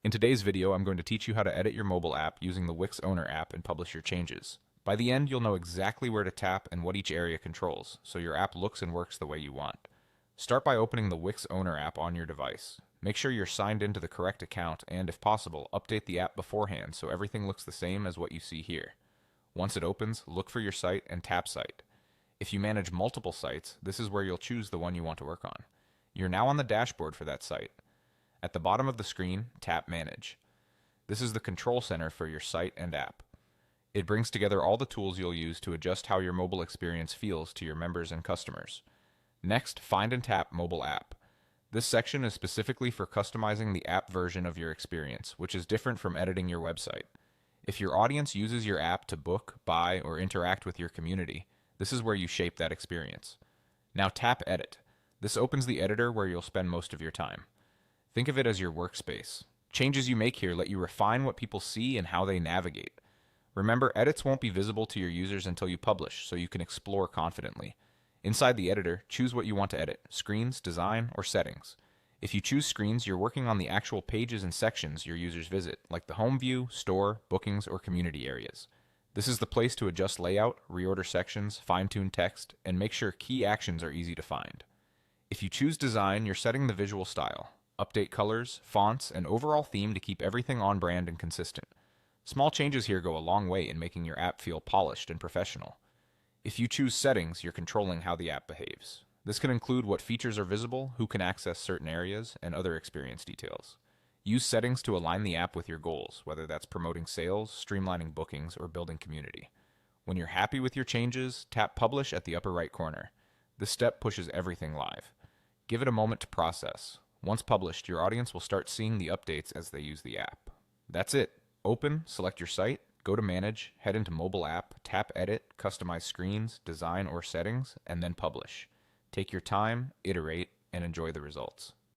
In today's video, I'm going to teach you how to edit your mobile app using the Wix Owner app and publish your changes. By the end, you'll know exactly where to tap and what each area controls, so your app looks and works the way you want. Start by opening the Wix Owner app on your device. Make sure you're signed into the correct account and, if possible, update the app beforehand so everything looks the same as what you see here. Once it opens, look for your site and tap Site. If you manage multiple sites, this is where you'll choose the one you want to work on. You're now on the dashboard for that site. At the bottom of the screen, tap Manage. This is the control center for your site and app. It brings together all the tools you'll use to adjust how your mobile experience feels to your members and customers. Next, find and tap Mobile App. This section is specifically for customizing the app version of your experience, which is different from editing your website. If your audience uses your app to book, buy, or interact with your community, this is where you shape that experience. Now tap Edit. This opens the editor where you'll spend most of your time. Think of it as your workspace. Changes you make here let you refine what people see and how they navigate. Remember, edits won't be visible to your users until you publish, so you can explore confidently. Inside the editor, choose what you want to edit: screens, design, or settings. If you choose screens, you're working on the actual pages and sections your users visit, like the home view, store, bookings, or community areas. This is the place to adjust layout, reorder sections, fine-tune text, and make sure key actions are easy to find. If you choose design, you're setting the visual style. Update colors, fonts, and overall theme to keep everything on brand and consistent. Small changes here go a long way in making your app feel polished and professional. If you choose settings, you're controlling how the app behaves. This can include what features are visible, who can access certain areas, and other experience details. Use settings to align the app with your goals, whether that's promoting sales, streamlining bookings, or building community. When you're happy with your changes, tap Publish at the upper right corner. This step pushes everything live. Give it a moment to process. Once published, your audience will start seeing the updates as they use the app. That's it. Open, select your site, go to Manage, head into Mobile App, tap Edit, customize screens, design, or settings, and then publish. Take your time, iterate, and enjoy the results.